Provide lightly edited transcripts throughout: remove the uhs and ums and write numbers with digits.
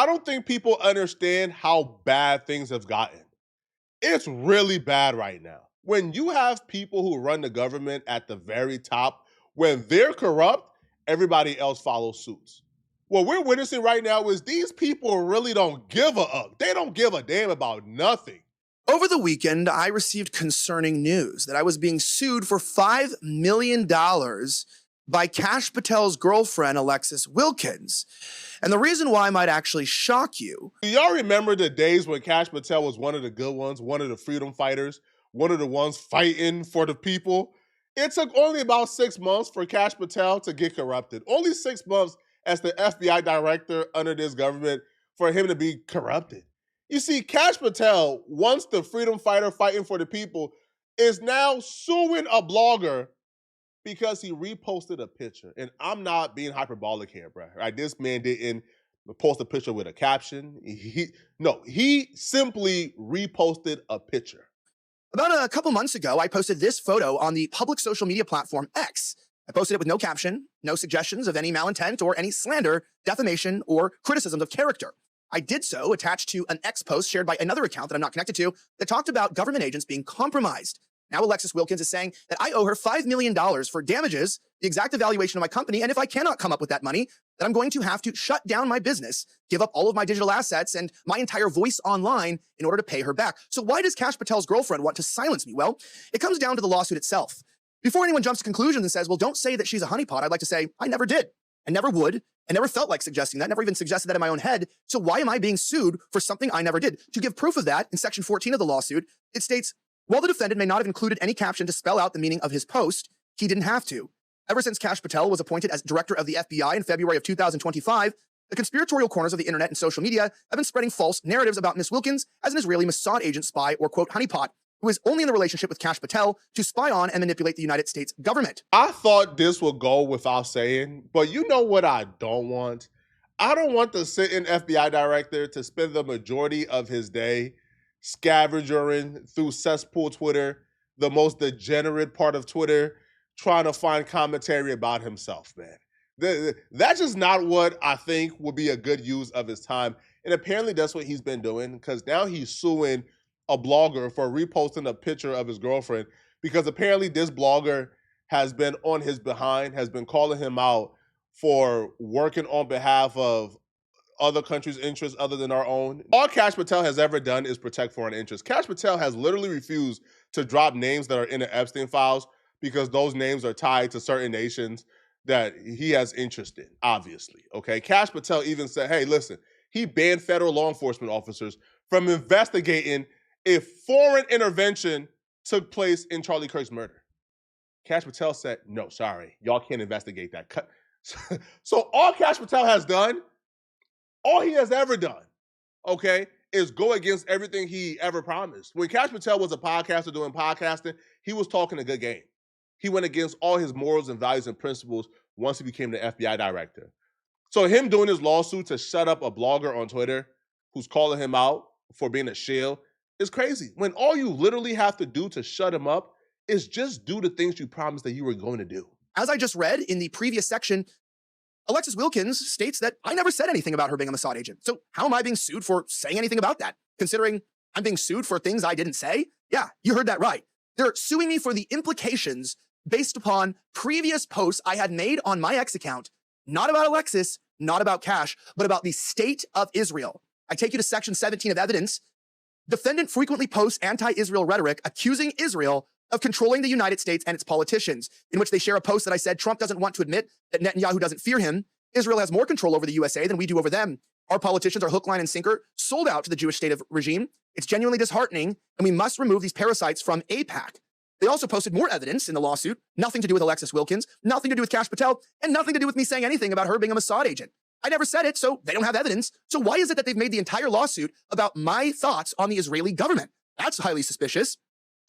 I don't think people understand how bad things have gotten. It's really bad right now. When you have people who run the government at the very top, when they're corrupt, everybody else follows suits. What we're witnessing right now is these people really don't give a up. They don't give a damn about nothing. Over the weekend, I received concerning news that I was being sued for $5 million by Kash Patel's girlfriend, Alexis Wilkins. And the reason why might actually shock you. Do y'all remember the days when Kash Patel was one of the good ones, one of the freedom fighters, one of the ones fighting for the people? It took only about 6 months for Kash Patel to get corrupted. Only 6 months as the FBI director under this government for him to be corrupted. You see, Kash Patel, once the freedom fighter fighting for the people, is now suing a blogger because he reposted a picture. And I'm not being hyperbolic here, bro. Right? This man didn't post a picture with a caption. He simply reposted a picture. About a couple months ago, I posted this photo on the public social media platform X. I posted it with no caption, no suggestions of any malintent or any slander, defamation, or criticisms of character. I did so attached to an X post shared by another account that I'm not connected to that talked about government agents being compromised. Now Alexis Wilkins is saying that I owe her $5 million for damages, the exact evaluation of my company, and if I cannot come up with that money, then I'm going to have to shut down my business, give up all of my digital assets and my entire voice online in order to pay her back. So why does Kash Patel's girlfriend want to silence me? Well, it comes down to the lawsuit itself. Before anyone jumps to conclusions and says, well, don't say that she's a honeypot, I'd like to say, I never did. I never would. I never felt like suggesting that, never even suggested that in my own head. So why am I being sued for something I never did? To give proof of that, in section 14 of the lawsuit, it states, while the defendant may not have included any caption to spell out the meaning of his post, he didn't have to. Ever since Kash Patel was appointed as director of the FBI in February of 2025, the conspiratorial corners of the internet and social media have been spreading false narratives about Ms. Wilkins as an Israeli Mossad agent spy or, quote, honeypot, who is only in the relationship with Kash Patel to spy on and manipulate the United States government. I thought this would go without saying, but you know what I don't want? I don't want the sitting FBI director to spend the majority of his day scavenging through cesspool Twitter, the most degenerate part of Twitter, trying to find commentary about himself, man. That's just not what I think would be a good use of his time. And apparently that's what he's been doing, because now he's suing a blogger for reposting a picture of his girlfriend, because apparently this blogger has been on his behind, has been calling him out for working on behalf of other countries' interests other than our own. All Kash Patel has ever done is protect foreign interests. Kash Patel has literally refused to drop names that are in the Epstein files because those names are tied to certain nations that he has interest in, obviously, okay? Kash Patel even said, hey, listen, he banned federal law enforcement officers from investigating if foreign intervention took place in Charlie Kirk's murder. Kash Patel said, no, sorry, y'all can't investigate that. So all Kash Patel has done, all he has ever done, okay, is go against everything he ever promised. When Kash Patel was a podcaster doing podcasting, he was talking a good game. He went against all his morals and values and principles once he became the FBI director. So him doing his lawsuit to shut up a blogger on Twitter who's calling him out for being a shill is crazy. When all you literally have to do to shut him up is just do the things you promised that you were going to do. As I just read in the previous section, Alexis Wilkins states that I never said anything about her being a Mossad agent. So how am I being sued for saying anything about that? Considering I'm being sued for things I didn't say? Yeah, you heard that right. They're suing me for the implications based upon previous posts I had made on my X account, not about Alexis, not about Kash, but about the state of Israel. I take you to section 17 of evidence. Defendant frequently posts anti-Israel rhetoric accusing Israel of controlling the United States and its politicians, in which they share a post that I said Trump doesn't want to admit that Netanyahu doesn't fear him. Israel has more control over the USA than we do over them. Our politicians are hook, line, and sinker, sold out to the Jewish state of regime. It's genuinely disheartening, and we must remove these parasites from AIPAC. They also posted more evidence in the lawsuit, nothing to do with Alexis Wilkins, nothing to do with Kash Patel, and nothing to do with me saying anything about her being a Mossad agent. I never said it, so they don't have evidence. So why is it that they've made the entire lawsuit about my thoughts on the Israeli government? That's highly suspicious.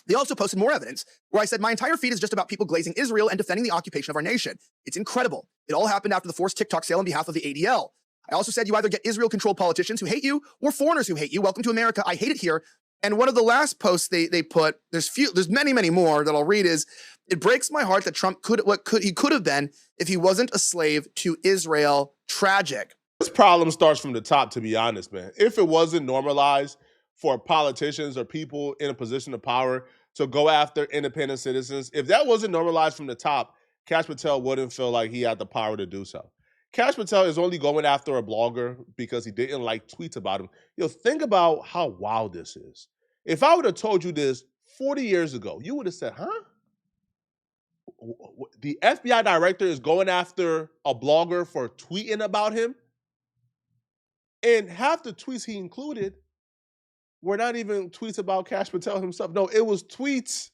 They also posted more evidence where I said my entire feed is just about people glazing Israel and defending the occupation of our nation. It's incredible. It all happened after the forced TikTok sale on behalf of the ADL. I also said you either get Israel-controlled politicians who hate you or foreigners who hate you. Welcome to America. I hate it here. And one of the last posts they put, there's many more that I'll read, is it breaks my heart that Trump could have been if he wasn't a slave to Israel. Tragic. This problem starts from the top, to be honest, man. If it wasn't normalized for politicians or people in a position of power to go after independent citizens, if that wasn't normalized from the top, Kash Patel wouldn't feel like he had the power to do so. Kash Patel is only going after a blogger because he didn't like tweets about him. Think about how wild this is. If I would have told you this 40 years ago, you would have said, huh? The FBI director is going after a blogger for tweeting about him? And half the tweets he included were not even tweets about Kash Patel himself. No, it was tweets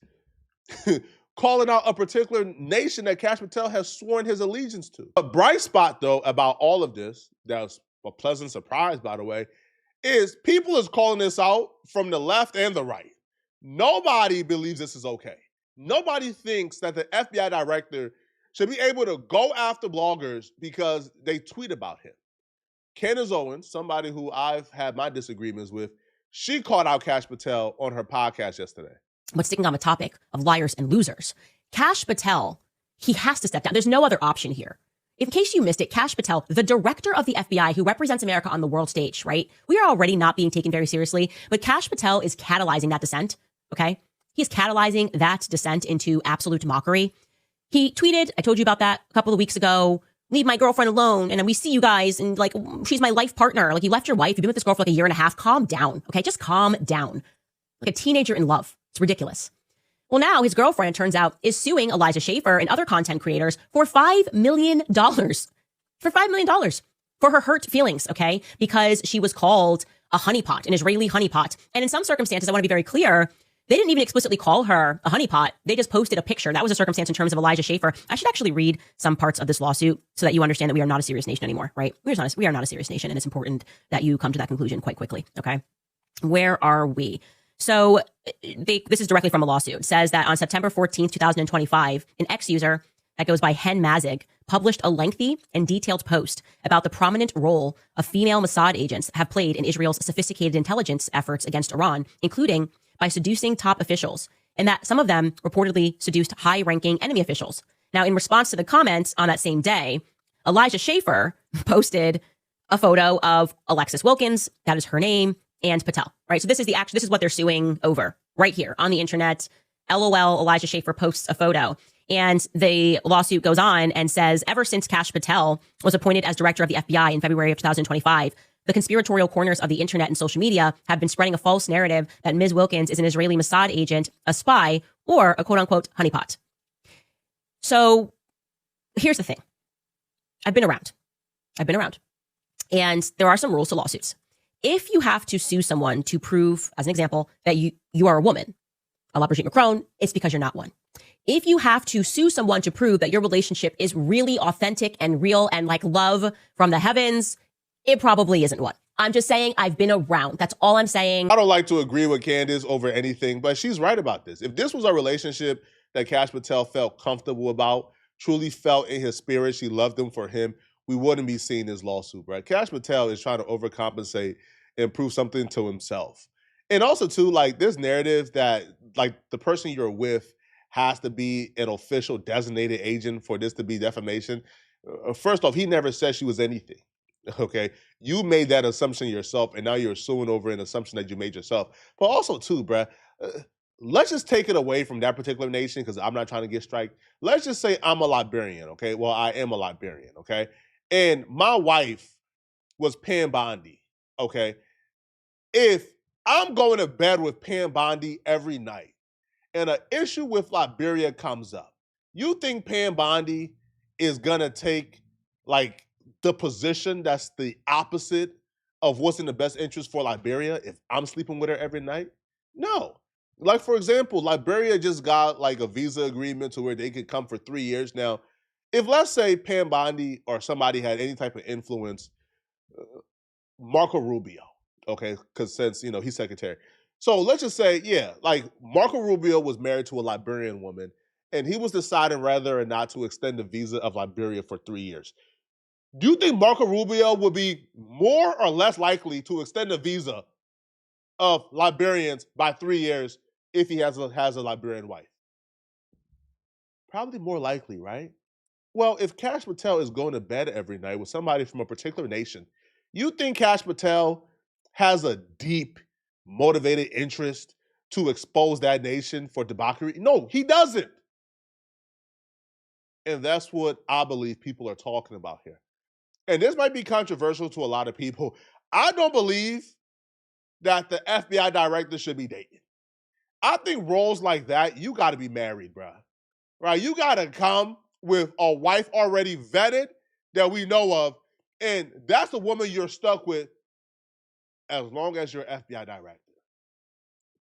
calling out a particular nation that Kash Patel has sworn his allegiance to. A bright spot, though, about all of this, that was a pleasant surprise, by the way, is people is calling this out from the left and the right. Nobody believes this is okay. Nobody thinks that the FBI director should be able to go after bloggers because they tweet about him. Candace Owens, somebody who I've had my disagreements with, she called out Kash Patel on her podcast yesterday. But sticking on the topic of liars and losers, Kash Patel, he has to step down. There's no other option here. In case you missed it, Kash Patel, the director of the FBI who represents America on the world stage, right? We are already not being taken very seriously, but Kash Patel is catalyzing that dissent, okay? He's catalyzing that dissent into absolute mockery. He tweeted, I told you about that a couple of weeks ago, leave my girlfriend alone, and we see you guys, and like, she's my life partner. Like, you left your wife, you've been with this girl for like a year and a half. Calm down, okay? Just calm down. Like a teenager in love. It's ridiculous. Well, now his girlfriend, turns out, is suing Elijah Schaffer and other content creators for $5 million. For $5 million. For her hurt feelings, okay? Because she was called a honeypot, an Israeli honeypot. And in some circumstances, I want to be very clear, they didn't even explicitly call her a honeypot. They just posted a picture. That was a circumstance in terms of Elijah Schaffer. I should actually read some parts of this lawsuit so that you understand that we are not a serious nation anymore, right? We are not a serious nation, and it's important that you come to that conclusion quite quickly, okay? Where are we? So this is directly from a lawsuit. It says that on September 14th, 2025, an ex-user that goes by Hen Mazig published a lengthy and detailed post about the prominent role of female Mossad agents have played in Israel's sophisticated intelligence efforts against Iran, including by seducing top officials, and that some of them reportedly seduced high-ranking enemy officials. Now, in response to the comments on that same day, Elijah Schaffer posted a photo of Alexis Wilkins, that is her name, and Patel, right? So this is what they're suing over right here on the internet. LOL, Elijah Schaffer posts a photo. And the lawsuit goes on and says, ever since Kash Patel was appointed as director of the FBI in February of 2025, the conspiratorial corners of the internet and social media have been spreading a false narrative that Ms. Wilkins is an Israeli Mossad agent, a spy, or a quote-unquote honeypot. So here's the thing. I've been around. And there are some rules to lawsuits. If you have to sue someone to prove, as an example, that you are a woman, a la Brigitte Macron, it's because you're not one. If you have to sue someone to prove that your relationship is really authentic and real and like love from the heavens, it probably isn't one. I'm just saying I've been around. That's all I'm saying. I don't like to agree with Candace over anything, but she's right about this. If this was a relationship that Kash Patel felt comfortable about, truly felt in his spirit, she loved him for him, we wouldn't be seeing this lawsuit, right? Kash Patel is trying to overcompensate and prove something to himself. And also, too, like this narrative that like the person you're with has to be an official designated agent for this to be defamation. First off, he never said she was anything. Okay, you made that assumption yourself, and now you're suing over an assumption that you made yourself. But also, too, bruh, let's just take it away from that particular nation because I'm not trying to get striked. Let's just say I'm a Liberian, okay? Well, I am a Liberian, okay? And my wife was Pam Bondi, okay? If I'm going to bed with Pam Bondi every night and an issue with Liberia comes up, you think Pam Bondi is going to take like the position that's the opposite of what's in the best interest for Liberia if I'm sleeping with her every night? No. Like, for example, Liberia just got like a visa agreement to where they could come for 3 years. Now, if let's say Pam Bondi or somebody had any type of influence, Marco Rubio, okay, because since, he's secretary. So let's just say, yeah, like Marco Rubio was married to a Liberian woman, and he was deciding whether or not to extend the visa of Liberia for 3 years. Do you think Marco Rubio would be more or less likely to extend the visa of Liberians by 3 years if he has a Liberian wife? Probably more likely, right? Well, if Kash Patel is going to bed every night with somebody from a particular nation You think Kash Patel has a deep, motivated interest to expose that nation for debauchery? No, he doesn't. And that's what I believe people are talking about here. And this might be controversial to a lot of people. I don't believe that the FBI director should be dating. I think roles like that, you got to be married, bro. Right? You got to come with a wife already vetted that we know of. And that's the woman you're stuck with as long as you're FBI director.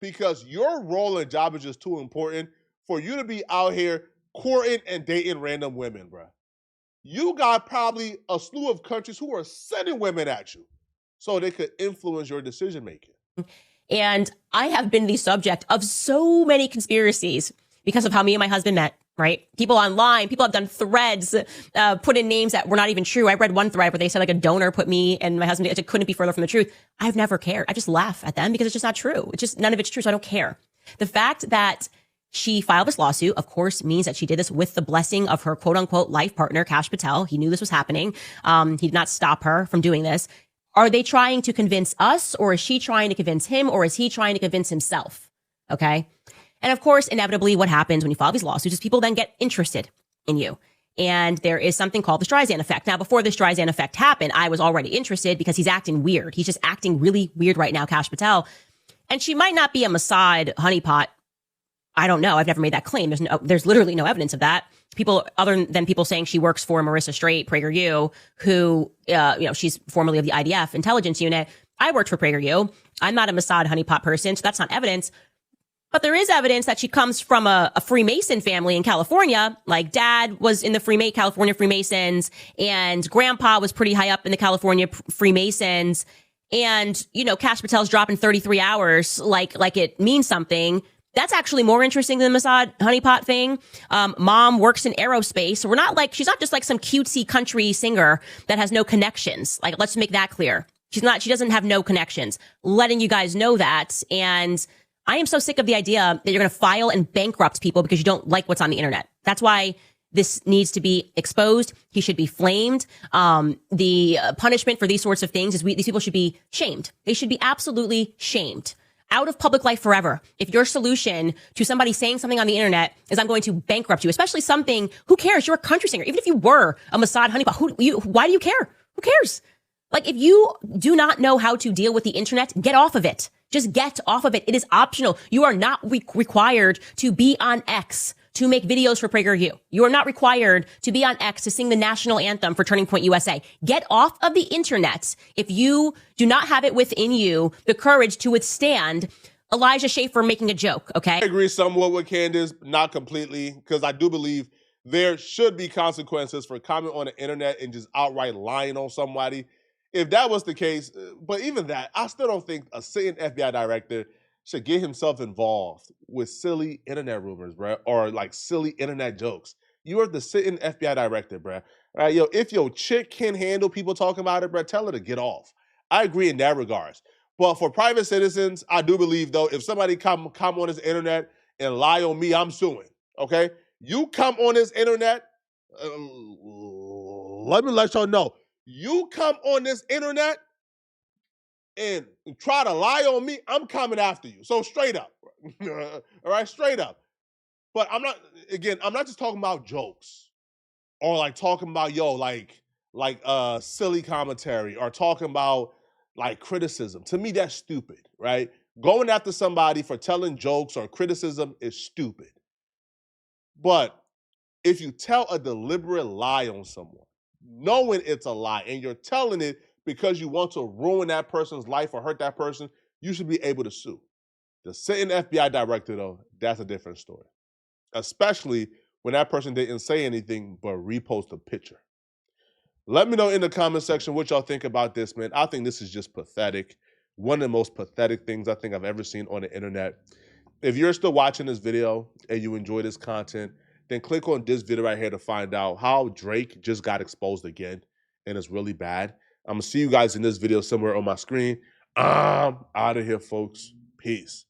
Because your role and job is just too important for you to be out here courting and dating random women, bro. You got probably a slew of countries who are sending women at you so they could influence your decision making. And I have been the subject of so many conspiracies because of how me and my husband met, right? People online, people have done threads, put in names that were not even true. I read one thread where they said like a donor put me and my husband, it couldn't be further from the truth. I've never cared. I just laugh at them because it's just not true. It's just none of it's true. So I don't care. The fact that she filed this lawsuit, of course, means that she did this with the blessing of her quote unquote life partner, Kash Patel. He knew this was happening. He did not stop her from doing this. Are they trying to convince us, or is she trying to convince him, or is he trying to convince himself? Okay. And of course, inevitably what happens when you file these lawsuits is people then get interested in you. And there is something called the Streisand effect. Now, before the Streisand effect happened, I was already interested because he's acting weird. He's just acting really weird right now, Kash Patel. And she might not be a Mossad honeypot. I don't know. I've never made that claim. There's literally no evidence of that. People, other than people saying she works for Marissa Straight, PragerU, who, she's formerly of the IDF intelligence unit. I worked for PragerU. I'm not a Mossad honeypot person, so that's not evidence. But there is evidence that she comes from a Freemason family in California. Like dad was in the California Freemasons, and grandpa was pretty high up in the California Freemasons. And, Kash Patel's dropping 33 hours like it means something. That's actually more interesting than the Mossad honeypot thing. Mom works in aerospace. So she's not just like some cutesy country singer that has no connections. Like, let's make that clear. She doesn't have no connections. Letting you guys know that. And I am so sick of the idea that you're going to file and bankrupt people because you don't like what's on the internet. That's why this needs to be exposed. He should be flamed. The punishment for these sorts of things is these people should be shamed. They should be absolutely shamed. Out of public life forever. If your solution to somebody saying something on the internet is I'm going to bankrupt you, especially something, who cares? You're a country singer. Even if you were a Mossad honeypot, why do you care? Who cares? Like, if you do not know how to deal with the internet, get off of it. Just get off of it. It is optional. You are not required to be on X to make videos for PragerU. You are not required to be on X to sing the national anthem for Turning Point USA. Get off of the internet if you do not have it within you the courage to withstand Elijah Schaffer making a joke, okay? I agree somewhat with Candace, not completely, because I do believe there should be consequences for comment on the internet and just outright lying on somebody. If that was the case, but even that, I still don't think a sitting FBI director should get himself involved with silly internet rumors, bro, or like silly internet jokes. You are the sitting FBI director, bro. Right, if your chick can handle people talking about it, bro, tell her to get off. I agree in that regards. But for private citizens, I do believe, though, if somebody come on this internet and lie on me, I'm suing, okay? You come on this internet, let me let y'all know. You come on this internet and try to lie on me, I'm coming after you. So straight up, all right, straight up. But I'm not just talking about jokes or like talking about, silly commentary or talking about like criticism. To me, that's stupid, right? Going after somebody for telling jokes or criticism is stupid. But if you tell a deliberate lie on someone, knowing it's a lie, and you're telling it because you want to ruin that person's life or hurt that person, you should be able to sue. The sitting FBI director, though, that's a different story. Especially when that person didn't say anything but repost a picture. Let me know in the comment section what y'all think about this, man. I think this is just pathetic. One of the most pathetic things I think I've ever seen on the internet. If you're still watching this video and you enjoy this content, then click on this video right here to find out how Drake just got exposed again and it's really bad. I'm going to see you guys in this video somewhere on my screen. I'm out of here, folks. Peace.